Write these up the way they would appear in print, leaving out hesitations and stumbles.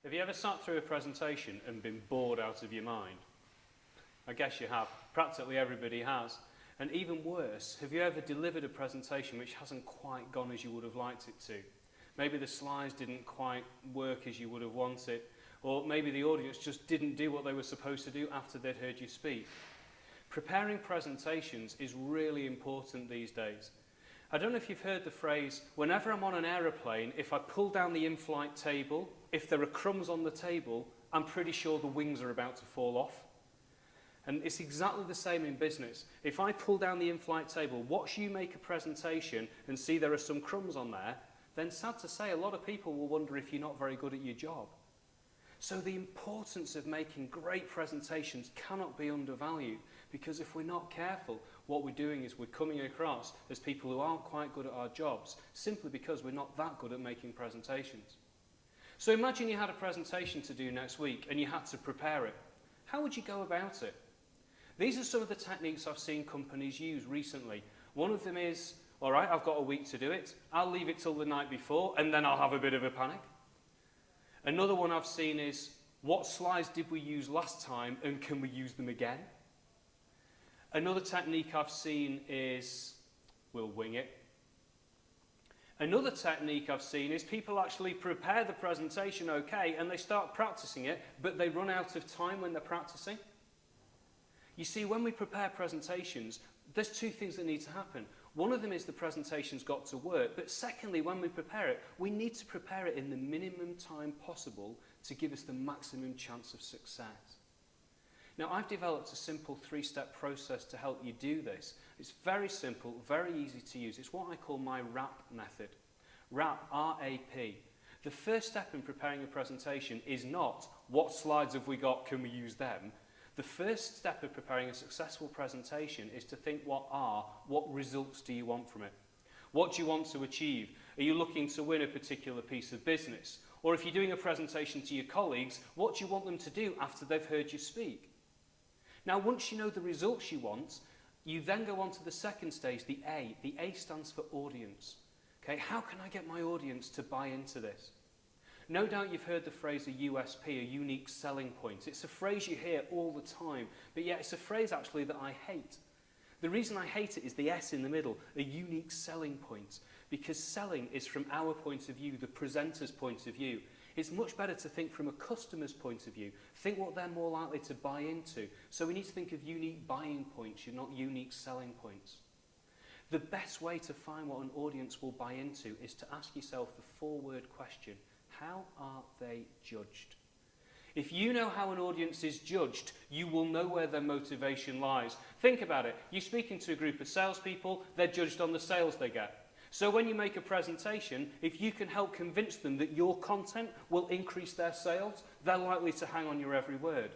Have you ever sat through a presentation and been bored out of your mind? I guess you have. Practically everybody has. And even worse, have you ever delivered a presentation which hasn't quite gone as you would have liked it to? Maybe the slides didn't quite work as you would have wanted, or maybe the audience just didn't do what they were supposed to do after they'd heard you speak. Preparing presentations is really important these days. I don't know if you've heard the phrase, whenever I'm on an aeroplane, if I pull down the in-flight table, if there are crumbs on the table, I'm pretty sure the wings are about to fall off. And it's exactly the same in business. If I pull down the in-flight table, watch you make a presentation and see there are some crumbs on there, then sad to say, a lot of people will wonder if you're not very good at your job. So the importance of making great presentations cannot be undervalued, because if we're not careful, what we're doing is we're coming across as people who aren't quite good at our jobs, simply because we're not that good at making presentations. So imagine you had a presentation to do next week and you had to prepare it. How would you go about it? These are some of the techniques I've seen companies use recently. One of them is, all right, I've got a week to do it. I'll leave it till the night before and then I'll have a bit of a panic. Another one I've seen is, what slides did we use last time and can we use them again? Another technique I've seen is, we'll wing it. Another technique I've seen is people actually prepare the presentation okay and they start practicing it, but they run out of time when they're practicing. You see, when we prepare presentations, there's two things that need to happen. One of them is the presentation's got to work, but secondly, when we prepare it, we need to prepare it in the minimum time possible to give us the maximum chance of success. Now, I've developed a simple three-step process to help you do this. It's very simple, very easy to use. It's what I call my RAP method. RAP, R-A-P. The first step in preparing a presentation is not, what slides have we got, can we use them? The first step of preparing a successful presentation is to think what results do you want from it? What do you want to achieve? Are you looking to win a particular piece of business? Or if you're doing a presentation to your colleagues, what do you want them to do after they've heard you speak? Now, once you know the results you want, you then go on to the second stage, the A. The A stands for audience. Okay, how can I get my audience to buy into this? No doubt you've heard the phrase a USP, a unique selling point. It's a phrase you hear all the time, but yet it's a phrase actually that I hate. The reason I hate it is the S in the middle, a unique selling point, because selling is from our point of view, the presenter's point of view. It's much better to think from a customer's point of view, think what they're more likely to buy into. So we need to think of unique buying points, not unique selling points. The best way to find what an audience will buy into is to ask yourself the four-word question, how are they judged? If you know how an audience is judged, you will know where their motivation lies. Think about it. You're speaking to a group of salespeople, they're judged on the sales they get. So when you make a presentation, if you can help convince them that your content will increase their sales, they're likely to hang on your every word.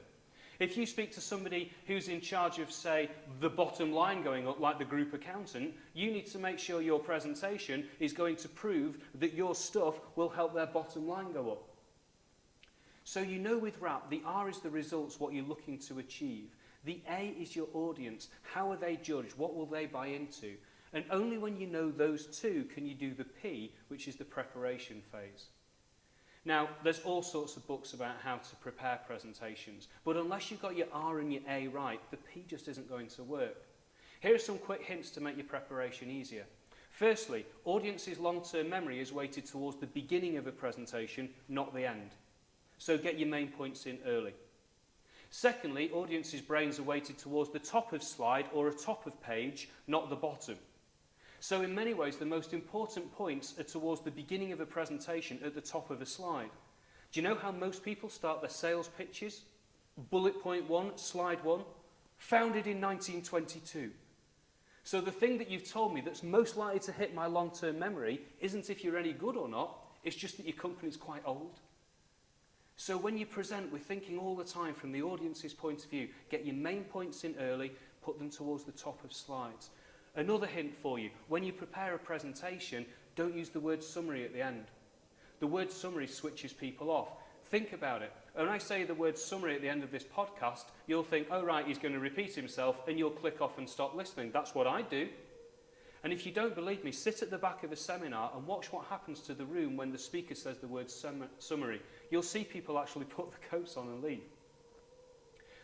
If you speak to somebody who's in charge of, say, the bottom line going up, like the group accountant, you need to make sure your presentation is going to prove that your stuff will help their bottom line go up. So you know with RAP, the R is the results, what you're looking to achieve. The A is your audience. How are they judged? What will they buy into? And only when you know those two can you do the P, which is the preparation phase. Now, there's all sorts of books about how to prepare presentations, but unless you've got your R and your A right, the P just isn't going to work. Here are some quick hints to make your preparation easier. Firstly, audience's long-term memory is weighted towards the beginning of a presentation, not the end. So get your main points in early. Secondly, audience's brains are weighted towards the top of slide or a top of page, not the bottom. So in many ways, the most important points are towards the beginning of a presentation at the top of a slide. Do you know how most people start their sales pitches? Bullet point 1, slide 1, founded in 1922. So the thing that you've told me that's most likely to hit my long-term memory isn't if you're any good or not, it's just that your company's quite old. So when you present, we're thinking all the time from the audience's point of view. Get your main points in early, put them towards the top of slides. Another hint for you, when you prepare a presentation, don't use the word summary at the end. The word summary switches people off. Think about it. When I say the word summary at the end of this podcast, you'll think, oh right, he's going to repeat himself, and you'll click off and stop listening. That's what I do. And if you don't believe me, sit at the back of a seminar and watch what happens to the room when the speaker says the word summary. You'll see people actually put the coats on and leave.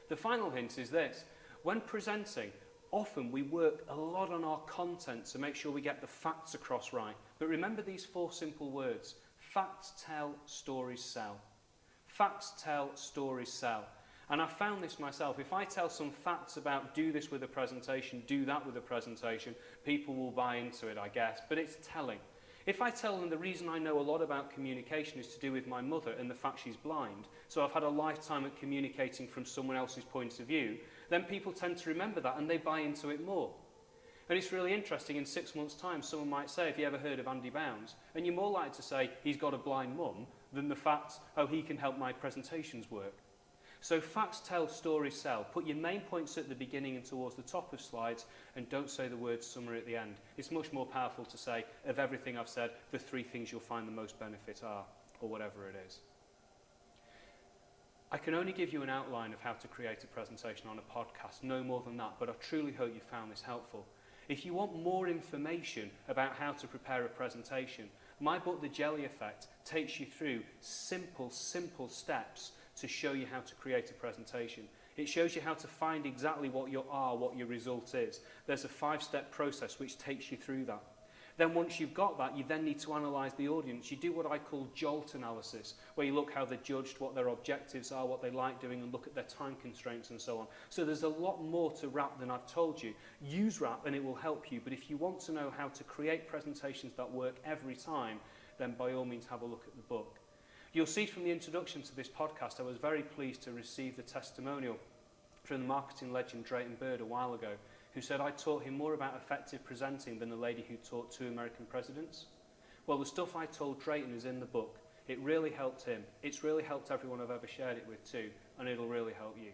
The final hint is this. When presenting, often we work a lot on our content to make sure we get the facts across right. But remember these 4 simple words. Facts tell, stories sell. Facts tell, stories sell. And I found this myself. If I tell some facts about do this with a presentation, do that with a presentation, people will buy into it, I guess. But it's telling. If I tell them the reason I know a lot about communication is to do with my mother and the fact she's blind, so I've had a lifetime at communicating from someone else's point of view, then people tend to remember that and they buy into it more. And it's really interesting, in 6 months' time, someone might say, have you ever heard of Andy Bounds? And you're more likely to say, he's got a blind mum, than the fact, oh, he can help my presentations work. So facts tell, stories sell. Put your main points at the beginning and towards the top of slides, and don't say the word summary at the end. It's much more powerful to say, of everything I've said, the 3 things you'll find the most benefit are, or whatever it is. I can only give you an outline of how to create a presentation on a podcast, no more than that, but I truly hope you found this helpful. If you want more information about how to prepare a presentation, my book, The Jelly Effect, takes you through simple steps to show you how to create a presentation. It shows you how to find exactly what your result is. There's a 5-step process which takes you through that. Then once you've got that, you then need to analyse the audience. You do what I call JOLT analysis, where you look how they're judged, what their objectives are, what they like doing, and look at their time constraints and so on. So there's a lot more to RAP than I've told you. Use RAP and it will help you, but if you want to know how to create presentations that work every time, then by all means have a look at the book. You'll see from the introduction to this podcast, I was very pleased to receive the testimonial from the marketing legend Drayton Bird a while ago, who said I taught him more about effective presenting than the lady who taught 2 American presidents. Well, the stuff I told Drayton is in the book. It really helped him. It's really helped everyone I've ever shared it with too, and it'll really help you.